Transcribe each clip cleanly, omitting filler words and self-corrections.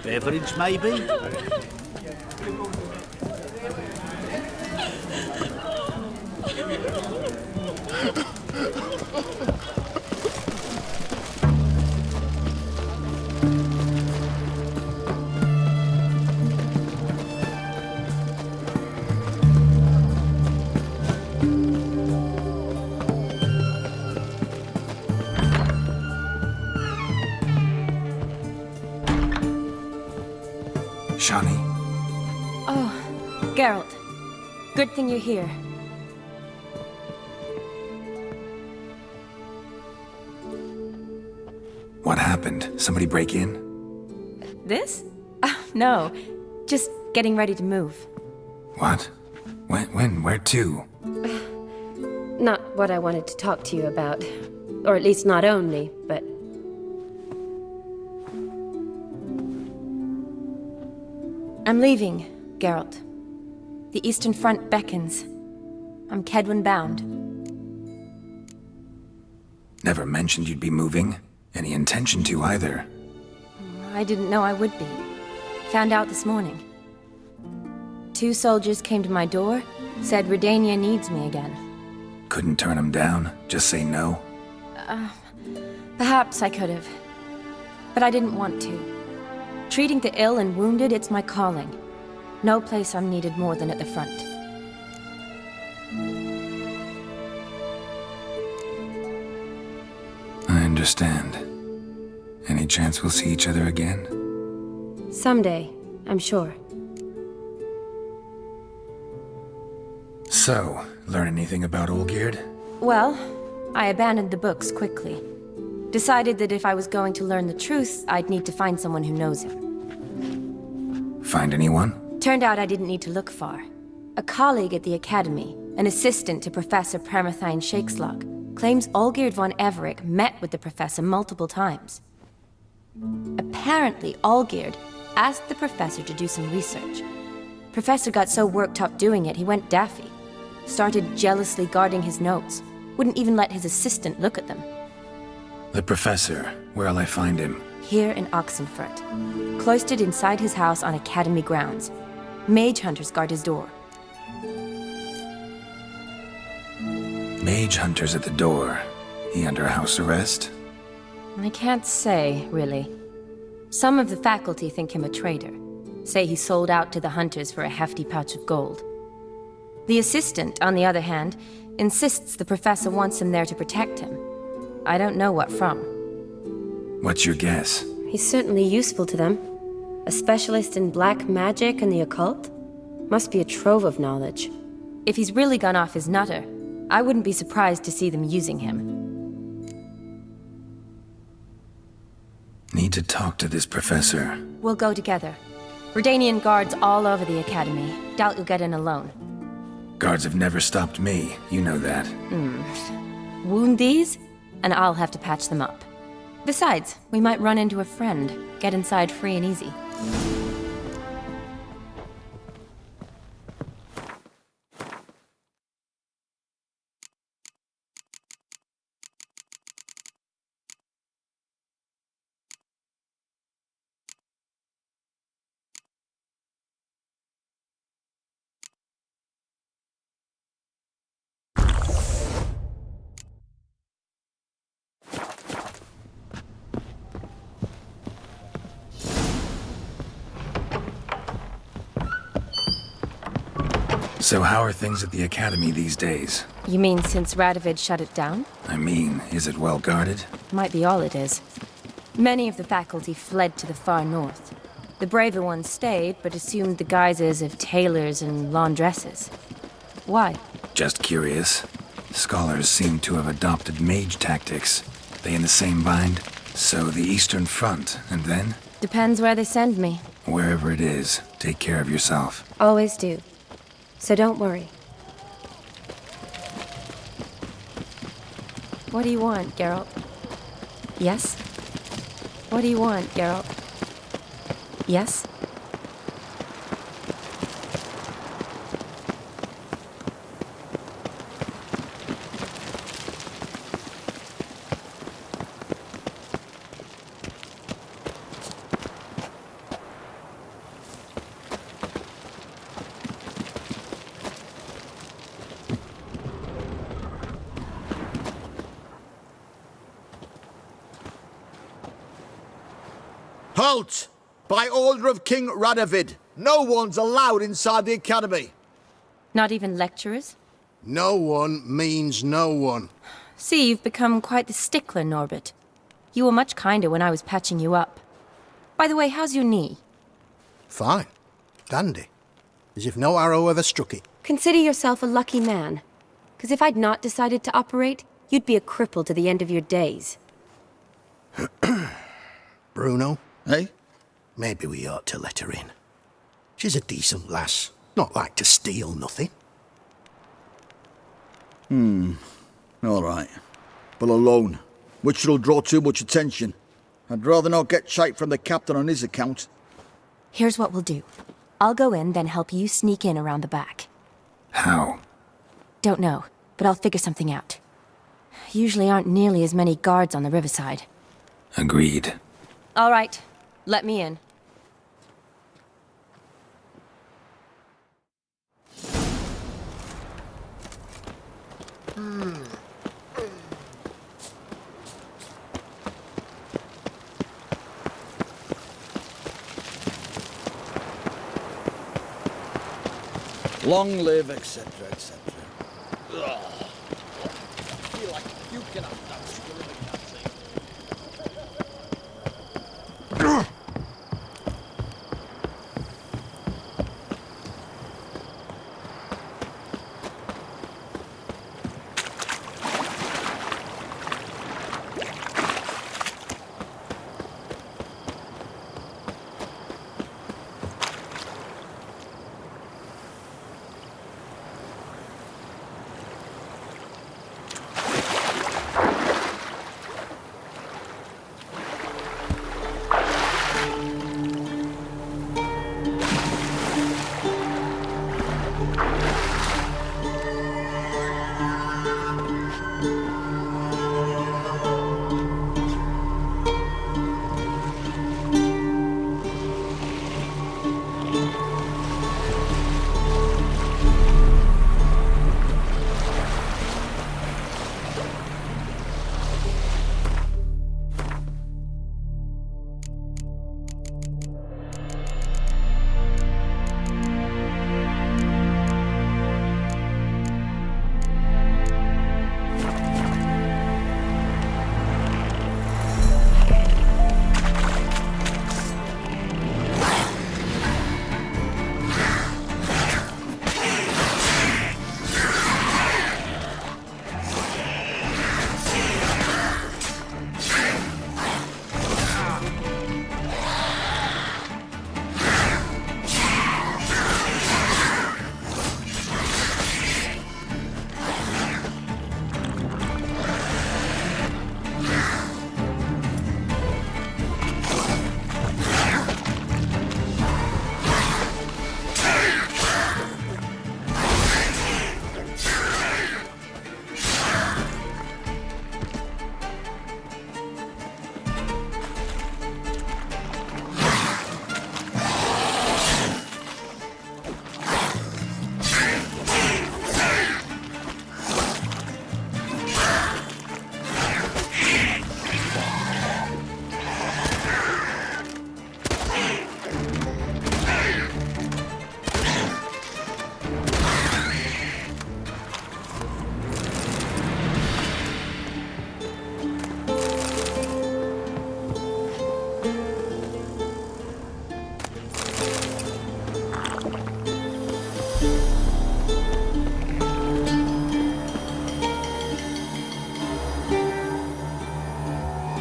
Beverage, maybe? Shani. Oh, Geralt. Good thing you're here. What happened? Somebody break in? This? No. Just getting ready to move. What? When? Where to? Not what I wanted to talk to you about. Or at least not only, but... I'm leaving, Geralt. The Eastern Front beckons. I'm Kedwen bound. Never mentioned you'd be moving. Any intention to either. I didn't know I would be. Found out this morning. 2 soldiers came to my door, said Redania needs me again. Couldn't turn him down? Just say no? Perhaps I could have. But I didn't want to. Treating the ill and wounded, it's my calling. No place I'm needed more than at the front. I understand. Any chance we'll see each other again? someday, I'm sure. So, learn anything about Olgierd? Well, I abandoned the books quickly. Decided that if I was going to learn the truth, I'd need to find someone who knows him. Find anyone? Turned out I didn't need to look far. A colleague at the Academy, an assistant to Professor Permathine Shakeslog, claims Olgierd von Everec met with the professor multiple times. Apparently, Olgierd asked the professor to do some research. Professor got so worked up doing it, he went daffy. Started jealously guarding his notes. Wouldn't even let his assistant look at them. The professor. Where'll I find him? Here in Oxenfurt. Cloistered inside his house on Academy grounds. Mage hunters guard his door. Mage hunters at the door. He under house arrest? I can't say, really. Some of the faculty think him a traitor. Say he sold out to the hunters for a hefty pouch of gold. The assistant, on the other hand, insists the professor wants him there to protect him. I don't know what from. What's your guess? He's certainly useful to them. A specialist in black magic and the occult? Must be a trove of knowledge. If he's really gone off his nutter, I wouldn't be surprised to see them using him. Need to talk to this professor. We'll go together. Redanian guards all over the Academy. Doubt you'll get in alone. Guards have never stopped me, you know that. Wound these, and I'll have to patch them up. Besides, we might run into a friend. Get inside free and easy. So how are things at the Academy these days? You mean since Radovid shut it down? I mean, is it well guarded? Might be all it is. Many of the faculty fled to the far north. The braver ones stayed, but assumed the guises of tailors and laundresses. Why? Just curious. Scholars seem to have adopted mage tactics. They in the same bind? So the Eastern Front, and then? Depends where they send me. Wherever it is, take care of yourself. Always do. So don't worry. What do you want, Geralt? Yes? What do you want, Geralt? Yes? Halt! By order of King Radovid, no one's allowed inside the academy. Not even lecturers? No one means no one. See, you've become quite the stickler, Norbert. You were much kinder when I was patching you up. By the way, how's your knee? Fine. Dandy. As if no arrow ever struck it. Consider yourself a lucky man. Because if I'd not decided to operate, you'd be a cripple to the end of your days. Bruno? Eh? Maybe we ought to let her in. She's a decent lass. Not like to steal nothing. All right. But alone, which will draw too much attention. I'd rather not get shite from the captain on his account. Here's what we'll do. I'll go in, then help you sneak in around the back. How? Don't know, but I'll figure something out. Usually aren't nearly as many guards on the riverside. Agreed. All right, let me in. Long live, etc., etc. I feel like puking up that skill in the canteen.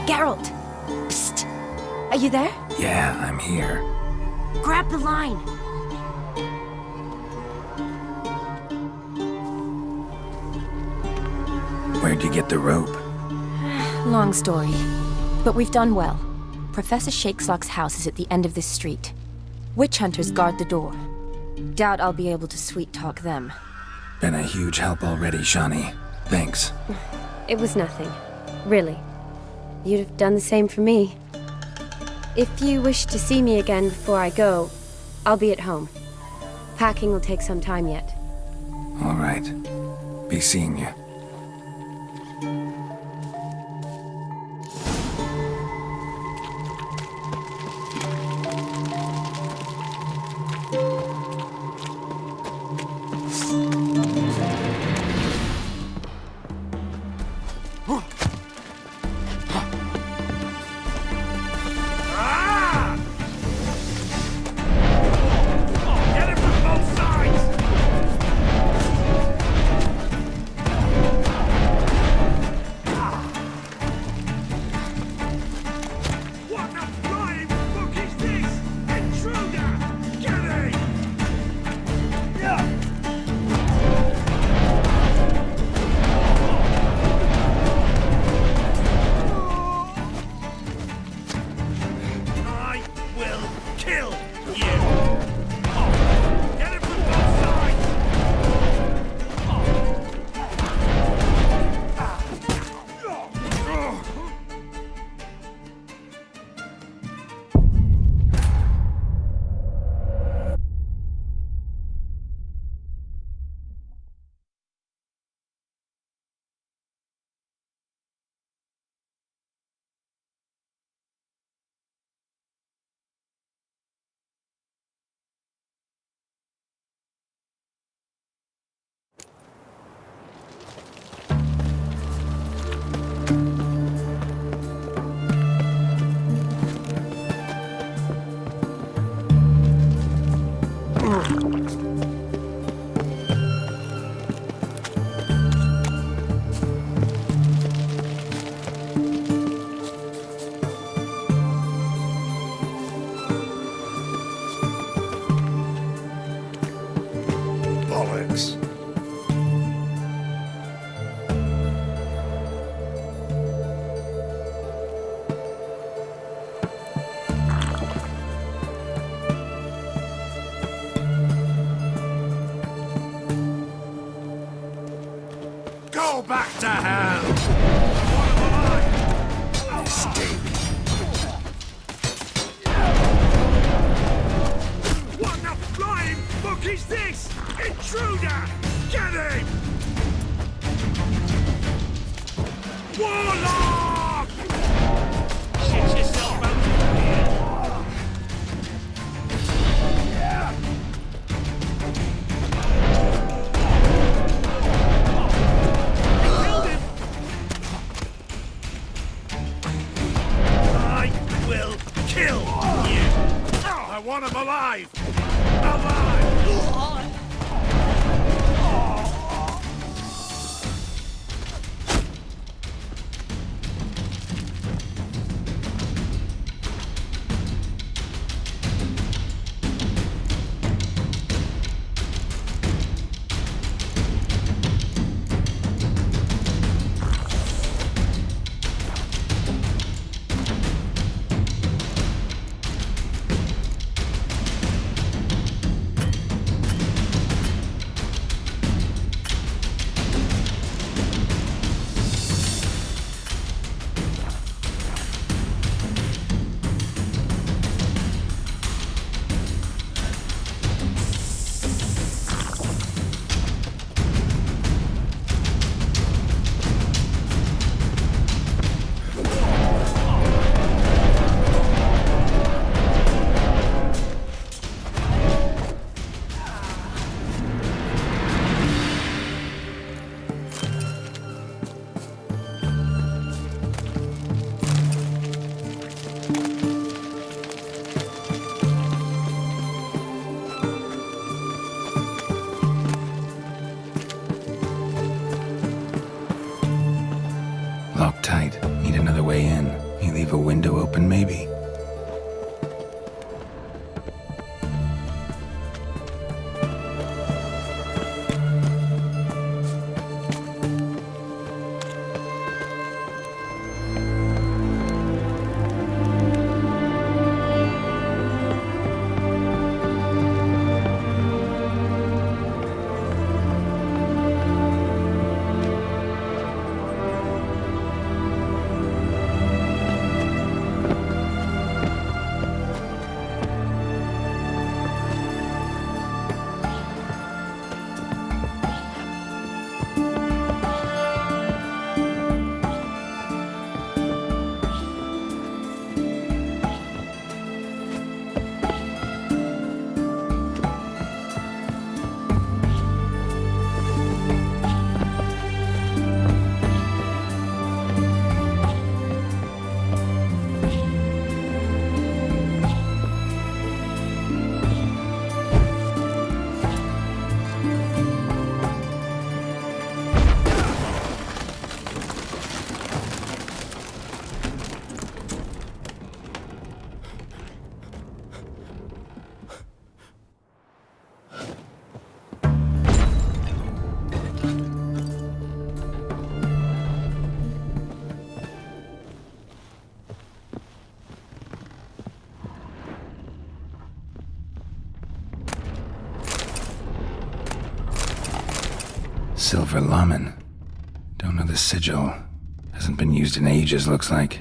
Geralt! Psst! Are you there? Yeah, I'm here. Grab the line! Where'd you get the rope? Long story. But we've done well. Professor Shakeslock's house is at the end of this street. Witch hunters guard the door. Doubt I'll be able to sweet-talk them. Been a huge help already, Shani. Thanks. It was nothing. Really. You'd have done the same for me. If you wish to see me again before I go, I'll be at home. Packing will take some time yet. All right. Be seeing you. Bollocks. Go back to hell! Mistake. What the flying fuck is this? Intruder! Get him! Warlock! Shit yourself out here! Killed him! I will kill you! I want him alive! Alive! Locked tight. Need another way in. You leave a window open, maybe? Silver Lamen. Don't know the sigil. Hasn't been used in ages, looks like.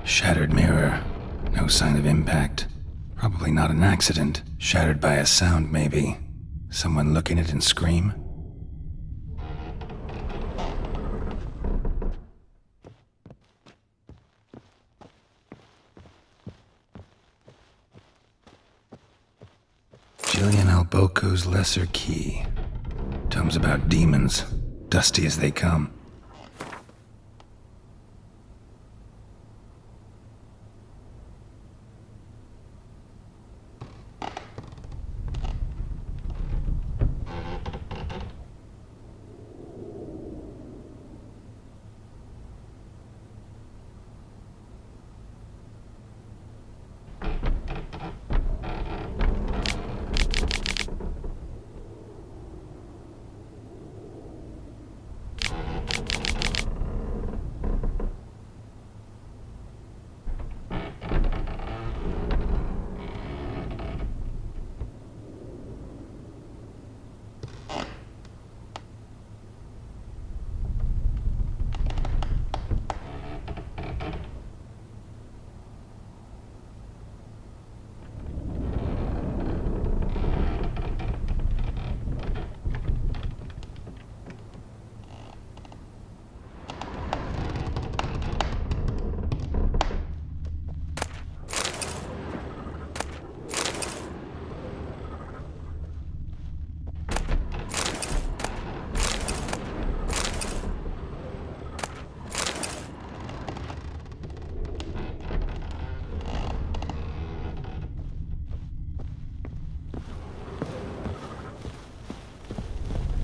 Shattered mirror. No sign of impact. Probably not an accident. Shattered by a sound, maybe. Someone look in it and scream? Jillian Alboco's Lesser Key. Tomes about demons, dusty as they come.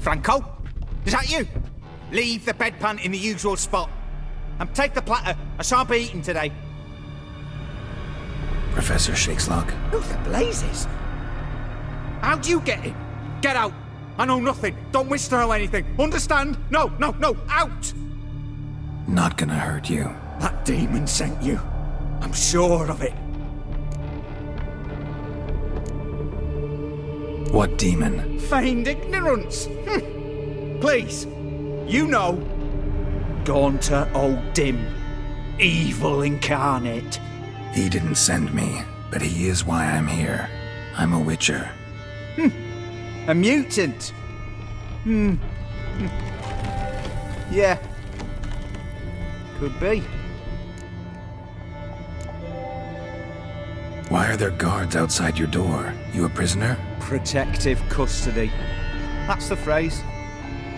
Franco? Is that you? Leave the bedpan in the usual spot. And take the platter. I shan't be eating today. Professor Shakeslock. Who the blazes? How'd you get in? Get out. I know nothing. Don't wish to know anything. Understand? No, out! Not gonna hurt you. That demon sent you. I'm sure of it. What demon? Feigned ignorance. Please, you know. Gaunter O'Dim. Evil incarnate. He didn't send me, but he is why I'm here. I'm a witcher. A mutant. Yeah. Could be. Why are there guards outside your door? You a prisoner? Protective custody. That's the phrase.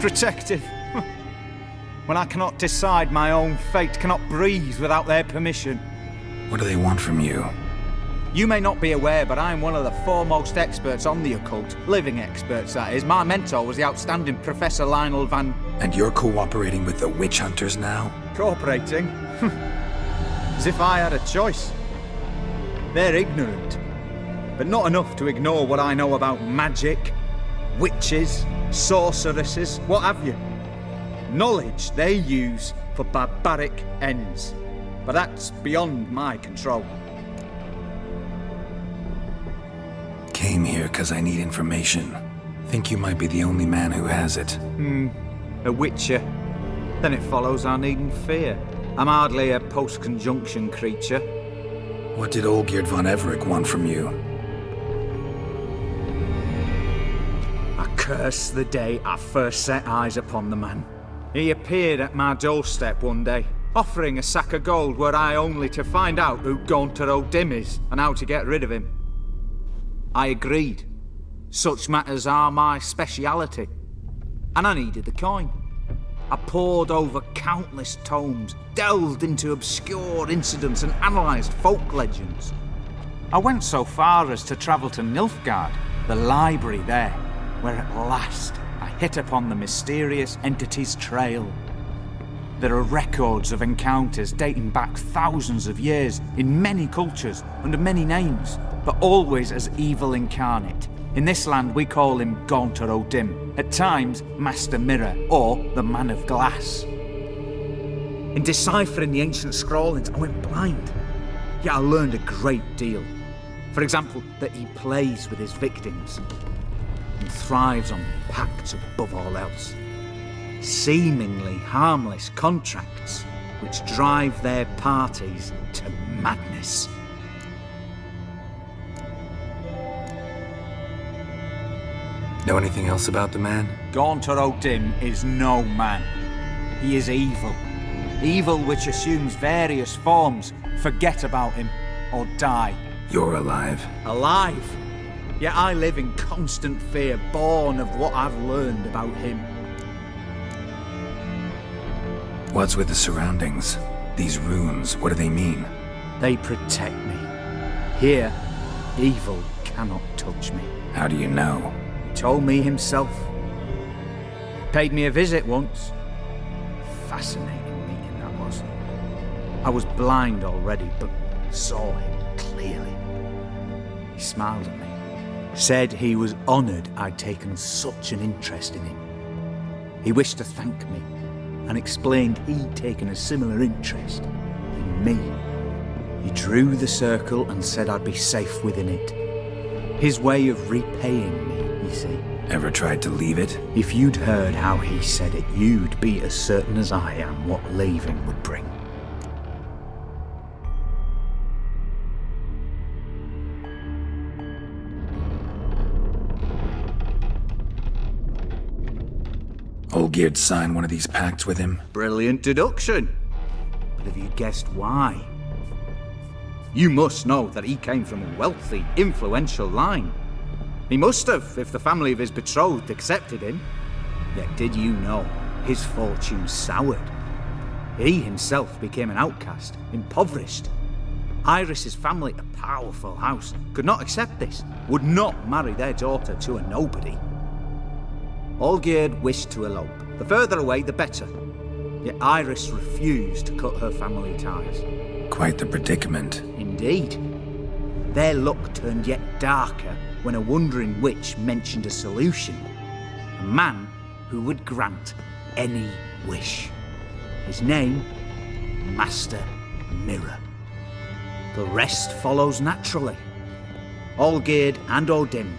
Protective. When I cannot decide my own fate, cannot breathe without their permission. What do they want from you? You may not be aware, but I am one of the foremost experts on the occult. Living experts, that is. My mentor was the outstanding Professor Lionel Van... And you're cooperating with the witch hunters now? Cooperating? As if I had a choice. They're ignorant, but not enough to ignore what I know about magic, witches, sorceresses, what have you. Knowledge they use for barbaric ends, but that's beyond my control. Came here because I need information. Think you might be the only man who has it. A witcher. Then it follows I needn't fear. I'm hardly a post-conjunction creature. What did Olgierd von Everec want from you? I curse the day I first set eyes upon the man. He appeared at my doorstep one day, offering a sack of gold were I only to find out who Gaunter O'Dim is and how to get rid of him. I agreed. Such matters are my speciality. And I needed the coin. I pored over countless tomes, delved into obscure incidents and analysed folk legends. I went so far as to travel to Nilfgaard, the library there, where at last I hit upon the mysterious entity's trail. There are records of encounters dating back thousands of years in many cultures, under many names, but always as evil incarnate. In this land we call him Gaunter O'Dim, at times Master Mirror or the Man of Glass. In deciphering the ancient scrawlings I went blind, yet I learned a great deal. For example, that he plays with his victims. and thrives on pacts above all else. Seemingly harmless contracts which drive their parties to madness. Know anything else about the man? Gaunter O'Dim is no man. He is evil. Evil which assumes various forms. Forget about him, or die. You're alive. Alive. Yet I live in constant fear, born of what I've learned about him. What's with the surroundings? These runes, what do they mean? They protect me. Here, evil cannot touch me. How do you know? He told me himself. Paid me a visit once. Fascinating meeting that was. I was blind already, but saw him clearly. He smiled at me. Said he was honoured I'd taken such an interest in him. He wished to thank me, and explained he'd taken a similar interest in me. He drew the circle and said I'd be safe within it. His way of repaying me, you see. Ever tried to leave it? If you'd heard how he said it, you'd be as certain as I am what leaving would bring. Olgierd signed one of these pacts with him? Brilliant deduction. But have you guessed why? You must know that he came from a wealthy, influential line. He must have, if the family of his betrothed accepted him. Yet did you know his fortune soured? He himself became an outcast, impoverished. Iris's family, a powerful house, could not accept this, would not marry their daughter to a nobody. Olgierd wished to elope. The further away, the better. Yet Iris refused to cut her family ties. Quite the predicament. Indeed. Their luck turned yet darker when a wandering witch mentioned a solution. A man who would grant any wish. His name, Master Mirror. The rest follows naturally. Olgierd and O'Dim.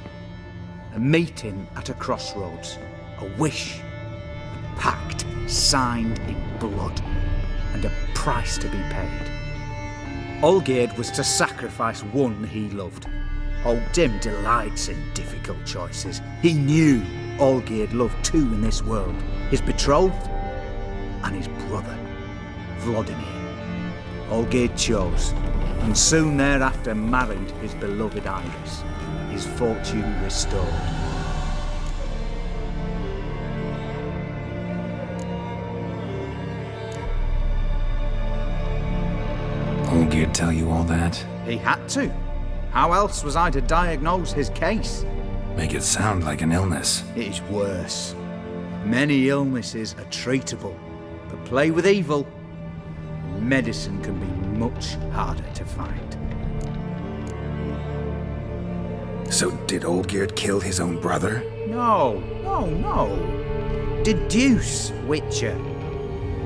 A meeting at a crossroads. A wish. A pact signed in blood. And a price to be paid. Olgierd was to sacrifice one he loved. O'Dim delights in difficult choices. He knew Olgierd loved two in this world. His betrothed and his brother, Vladimir. Olgierd chose, and soon thereafter married his beloved Iris, his fortune restored. Olgierd tell you all that? He had to. How else was I to diagnose his case? Make it sound like an illness. It is worse. Many illnesses are treatable, but play with evil, medicine can be much harder to find. So did Olgierd kill his own brother? No. Deduce, Witcher.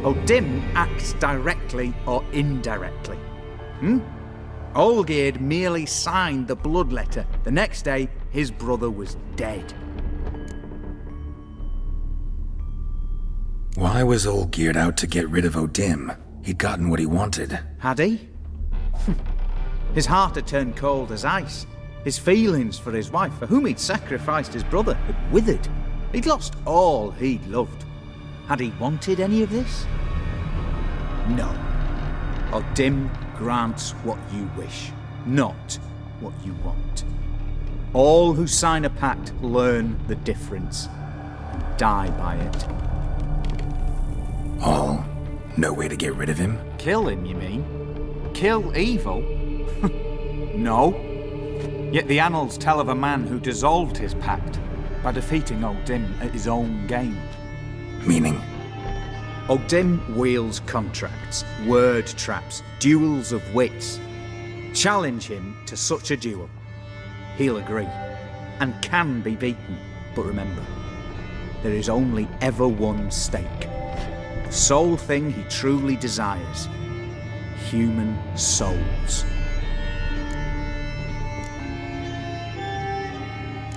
O'Dim acts directly or indirectly. Olgierd merely signed the blood letter. The next day, his brother was dead. Why was Olgierd out to get rid of O'Dim? He'd gotten what he wanted. Had he? His heart had turned cold as ice. His feelings for his wife, for whom he'd sacrificed his brother, had withered. He'd lost all he'd loved. Had he wanted any of this? No. O'Dim grants what you wish, not what you want. All who sign a pact learn the difference and die by it. All? No way to get rid of him? Kill him, you mean? Kill evil? No. Yet the annals tell of a man who dissolved his pact by defeating O'Dim at his own game. Meaning? O'Dim wields contracts, word traps, duels of wits. Challenge him to such a duel. He'll agree, and can be beaten. But remember, there is only ever one stake. The sole thing he truly desires. Human souls.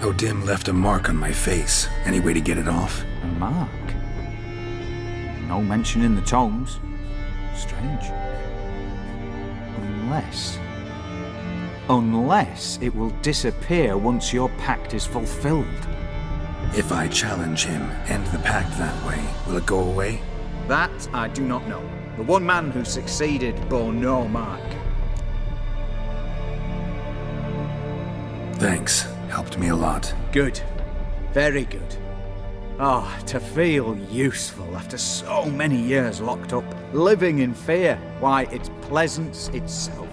Odim left a mark on my face. Any way to get it off? A mark? No mention in the tomes. Strange. Unless it will disappear once your pact is fulfilled. If I challenge him, end the pact that way, will it go away? That I do not know. The one man who succeeded bore no mark. Thanks. Helped me a lot. Good. Very good. Oh, to feel useful after so many years locked up, living in fear. Why, it's pleasance itself.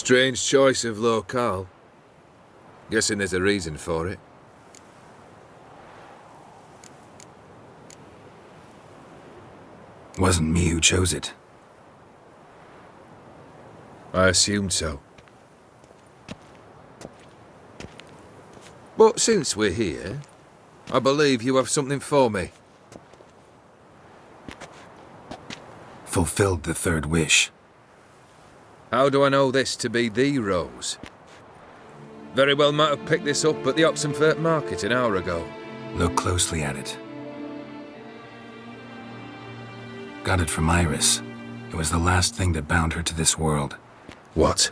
Strange choice of locale. Guessing there's a reason for it. Wasn't me who chose it. I assumed so. But since we're here, I believe you have something for me. Fulfilled the third wish. How do I know this to be the rose? Very well might have picked this up at the Oxenfurt market an hour ago. Look closely at it. Got it from Iris. It was the last thing that bound her to this world. What?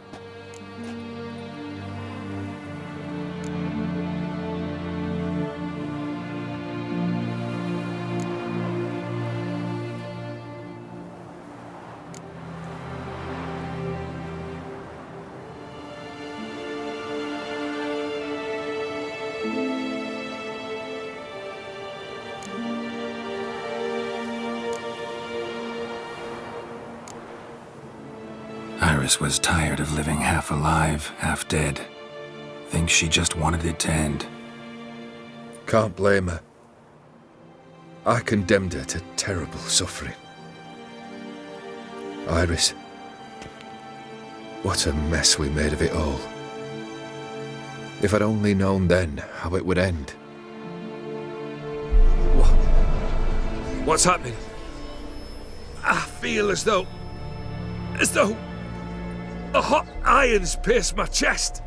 Iris was tired of living half alive, half dead. Thinks she just wanted it to end. Can't blame her. I condemned her to terrible suffering. Iris, what a mess we made of it all. If I'd only known then how it would end. What's happening? I feel as though a hot iron's pierced my chest.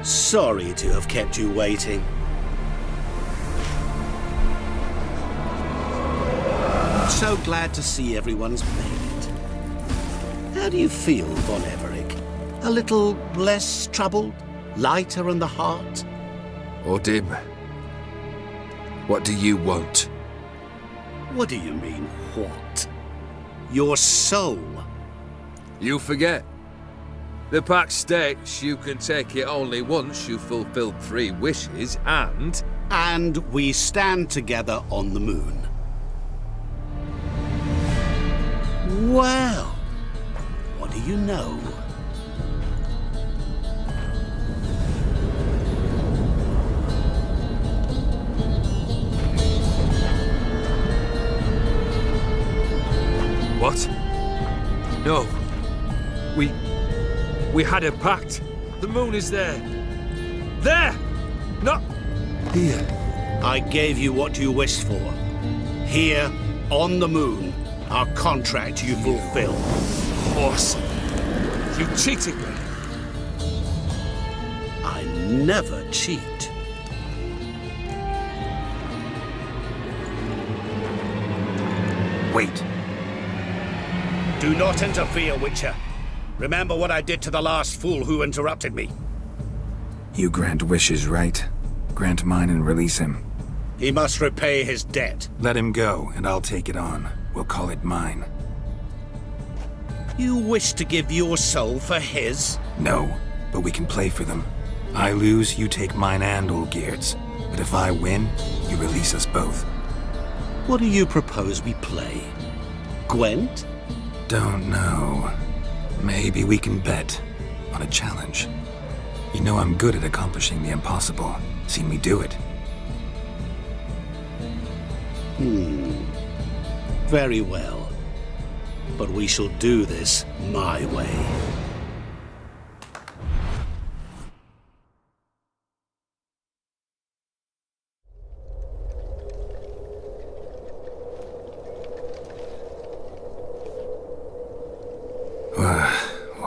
Sorry to have kept you waiting. So glad to see everyone's made it. How do you feel, Von Everec? A little less troubled? Lighter in the heart? Odim, what do you want? What do you mean, what? Your soul. You forget. The pact states you can take it only once you've fulfilled 3 wishes, and... And we stand together on the moon. Well, what do you know? What? No. We had a pact. The moon is there. There! Not here. I gave you what you wished for. Here, on the moon, our contract you fulfill. Horse. You cheated me. I never cheat. Wait. Do not interfere, Witcher. Remember what I did to the last fool who interrupted me. You grant wishes, right? Grant mine and release him. He must repay his debt. Let him go, and I'll take it on. We'll call it mine. You wish to give your soul for his? No, but we can play for them. I lose, you take mine and Olgierd's. But if I win, you release us both. What do you propose we play? Gwent? Don't know. Maybe we can bet on a challenge. You know I'm good at accomplishing the impossible. Seen me do it. Very well. But we shall do this my way.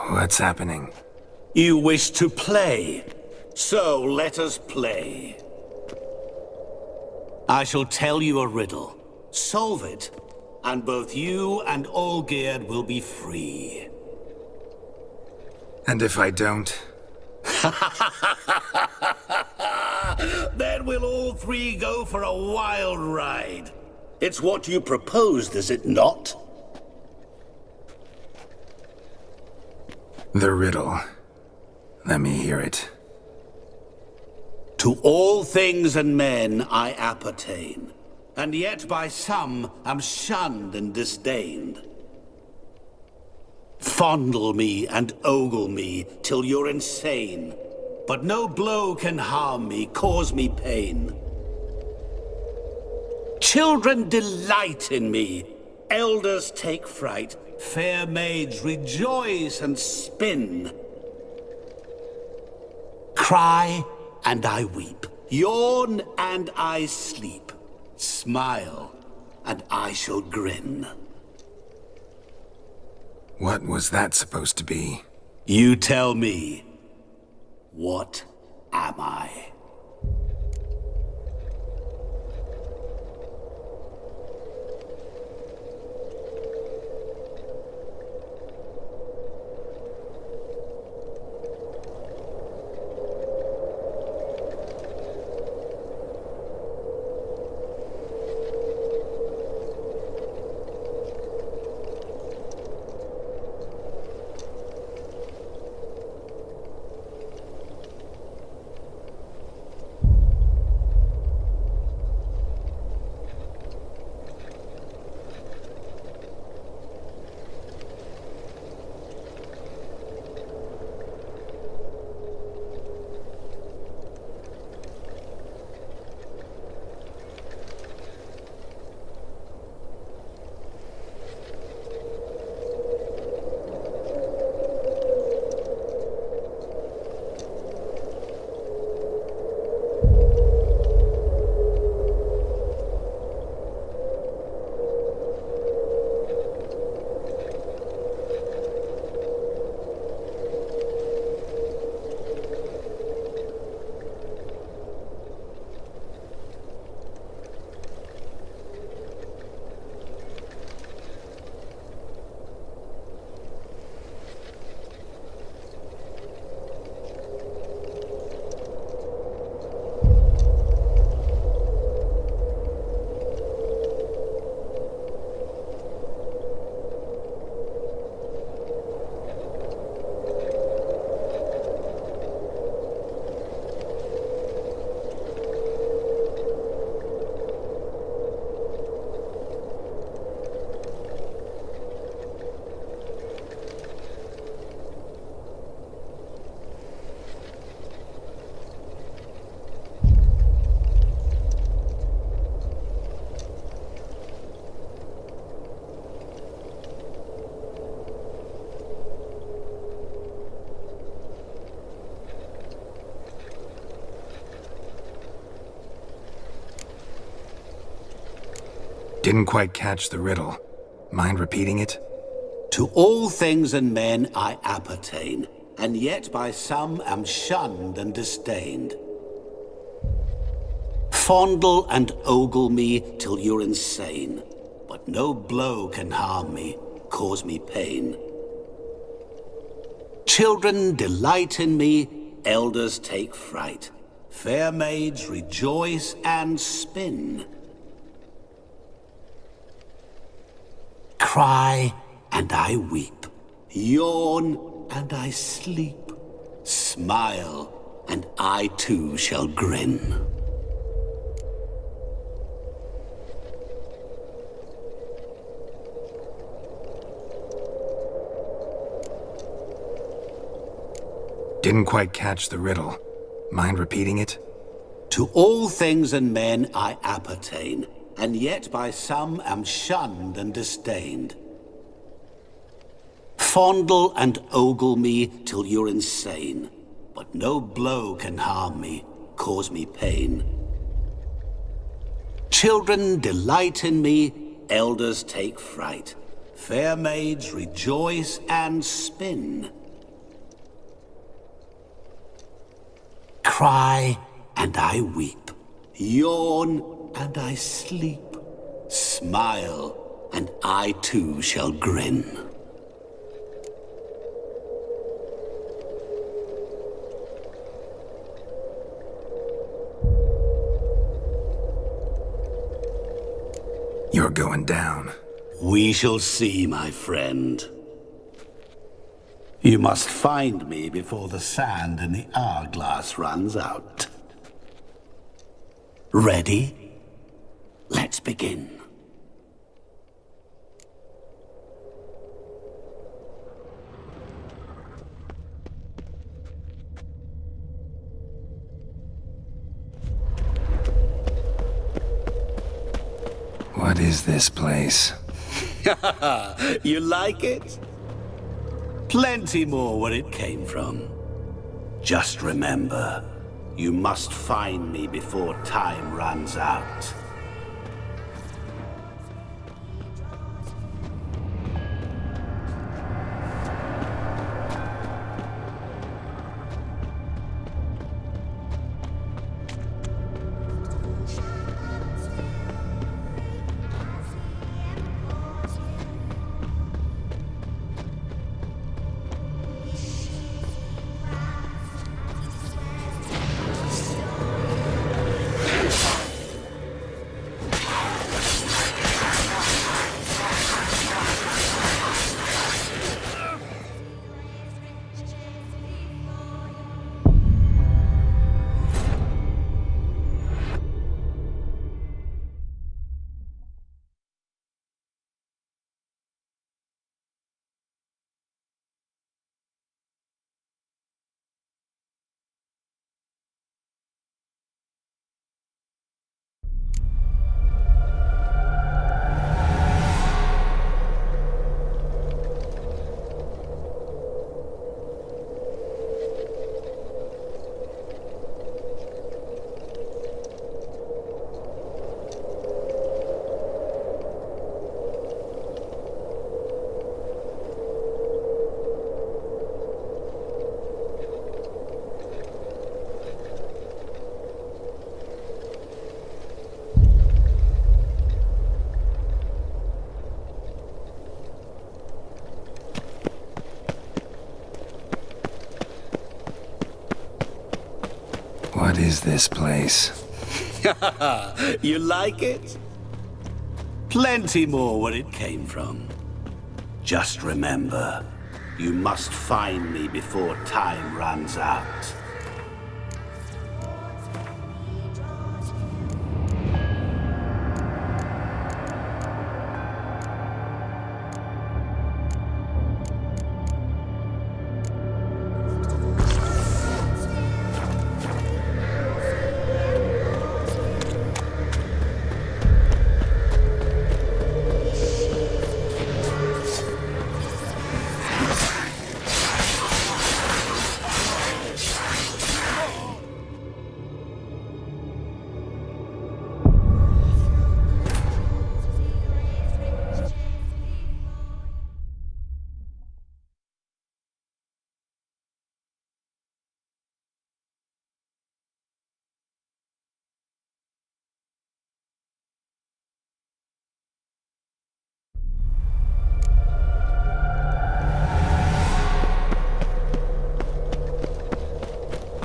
What's happening? You wish to play, so let us play. I shall tell you a riddle. Solve it, and both you and Olgierd will be free. And if I don't? Then we'll all 3 go for a wild ride. It's what you proposed, is it not? The riddle. Let me hear it. To all things and men I appertain, and yet by some am shunned and disdained. Fondle me and ogle me till you're insane, but no blow can harm me, cause me pain. Children delight in me, elders take fright, fair maids rejoice and spin. Cry and I weep, yawn and I sleep, smile and I shall grin. What was that supposed to be? You tell me. What am I? Didn't quite catch the riddle. Mind repeating it? To all things and men I appertain, and yet by some am shunned and disdained. Fondle and ogle me till you're insane, but no blow can harm me, cause me pain. Children delight in me, elders take fright. Fair maids rejoice and spin. Cry and I weep, yawn and I sleep, smile and I too shall grin. Didn't quite catch the riddle. Mind repeating it? To all things and men I appertain, and yet by some am shunned and disdained. Fondle and ogle me till you're insane, but no blow can harm me, cause me pain. Children delight in me, elders take fright. Fair maids rejoice and spin. Cry and I weep, yawn and I sleep, smile and I too shall grin. You're going down. We shall see, my friend. You must find me before the sand in the hourglass runs out. Ready? Let's begin. What is this place? You like it? Plenty more where it came from. Just remember, you must find me before time runs out. What is this place? You like it? Plenty more where it came from. Just remember, you must find me before time runs out.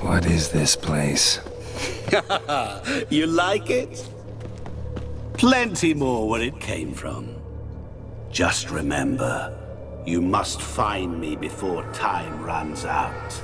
What is this place? You like it? Plenty more where it came from. Just remember, you must find me before time runs out.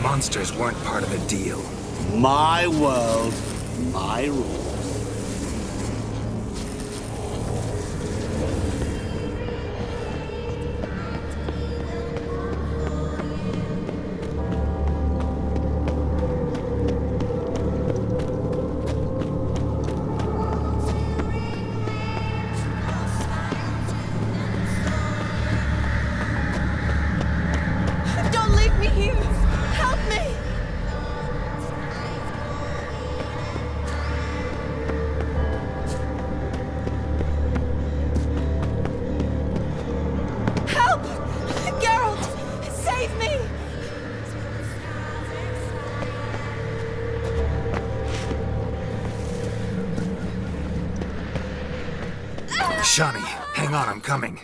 Monsters weren't part of the deal. My world, my rules. Don't leave me here! Help me! Help! Geralt! Save me! Shani, hang on, I'm coming.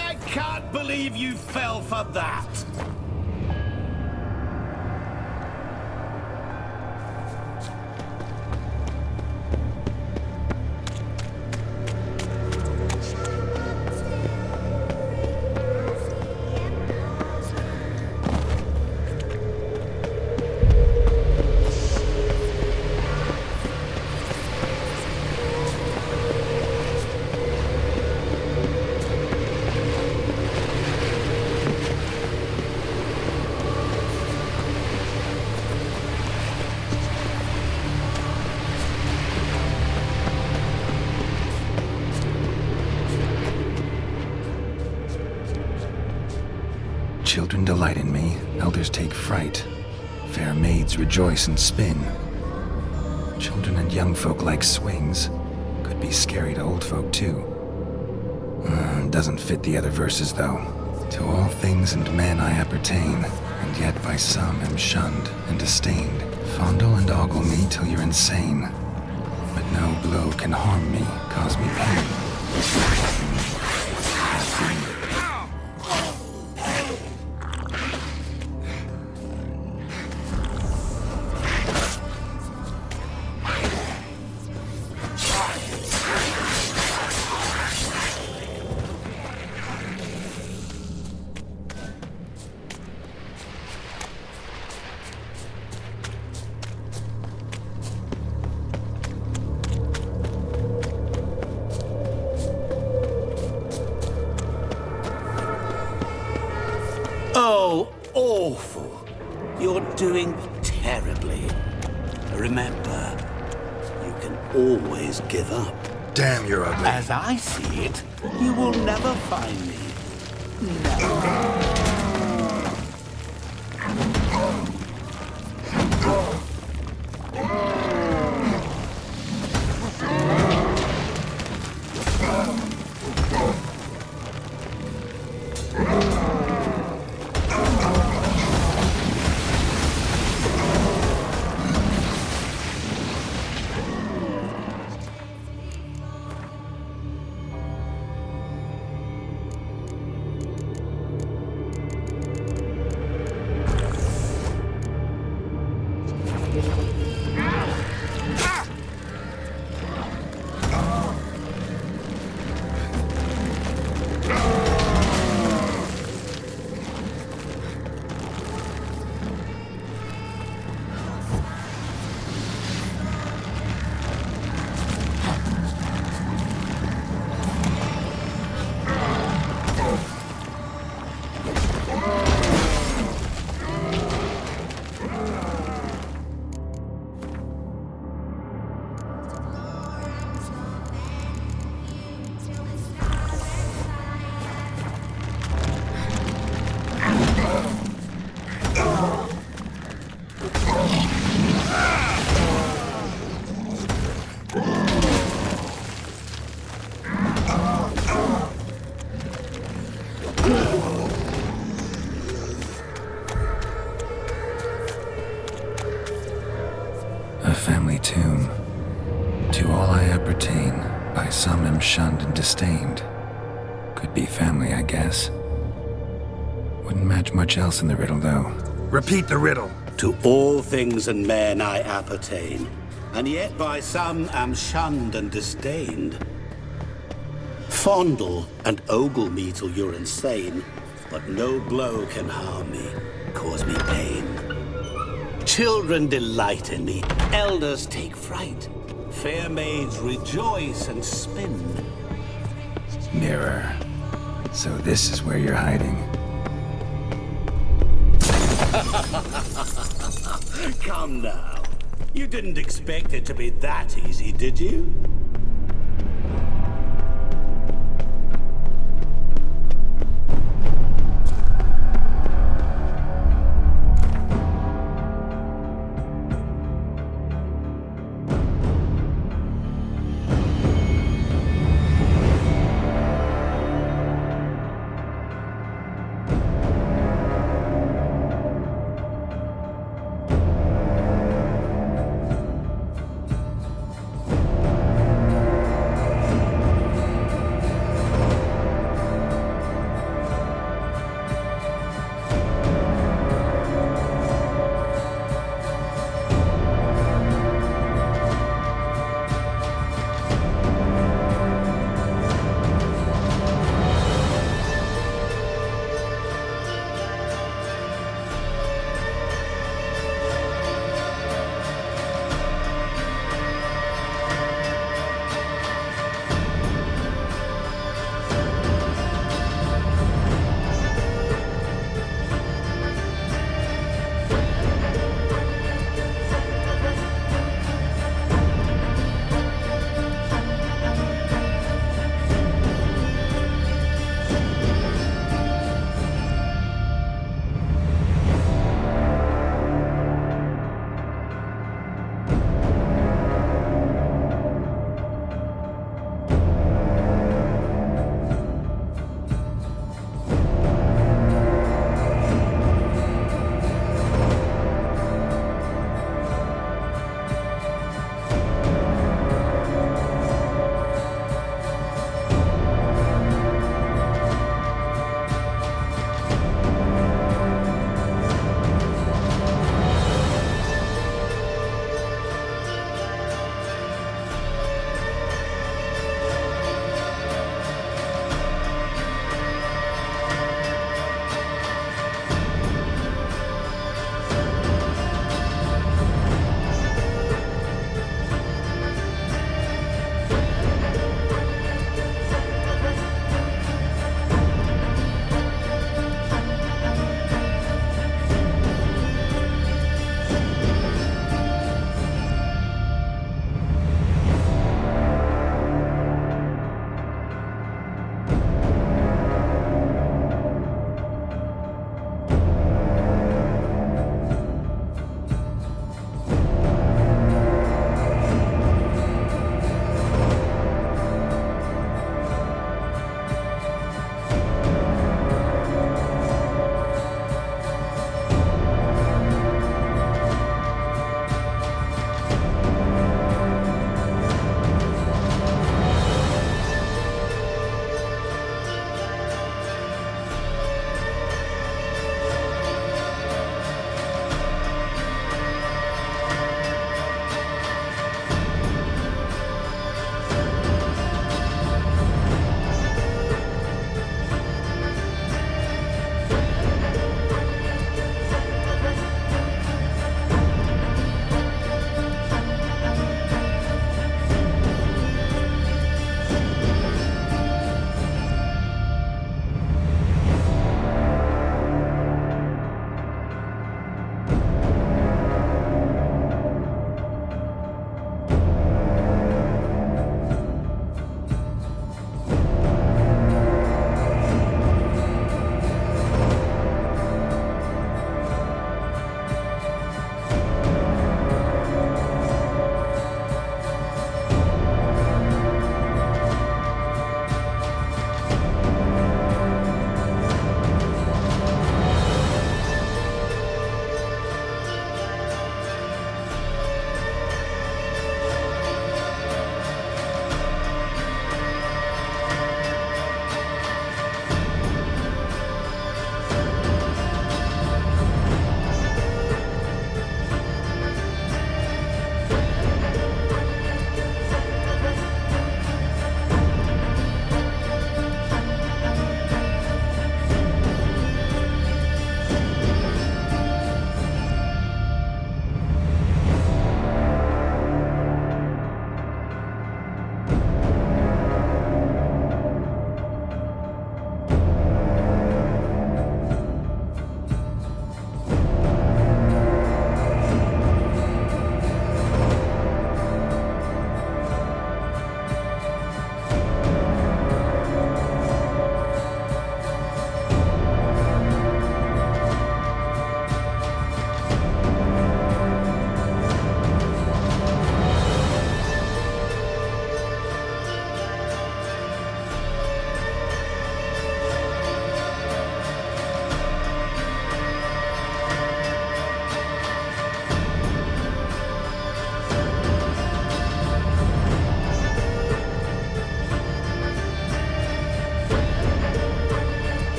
I can't believe you fell for that! Children delight in me, elders take fright. Fair maids rejoice and spin. Children and young folk like swings. Could be scary to old folk too. Doesn't fit the other verses though. To all things and men I appertain, and yet by some am shunned and disdained. Fondle and ogle me till you're insane. But no blow can harm me, cause me pain. doing terribly. Remember, you can always give up. Damn, you're ugly. As I see it, you will never find me. A family tomb. To all I appertain, by some am shunned and disdained. Could be family, I guess. Wouldn't match much else in the riddle, though. Repeat the riddle. To all things and men I appertain, and yet by some am shunned and disdained. Fondle and ogle me till you're insane, but no blow can harm me, cause me pain. Children delight in me, elders take fright. Fair maids rejoice and spin. Mirror. So this is where you're hiding. Come now. You didn't expect it to be that easy, did you?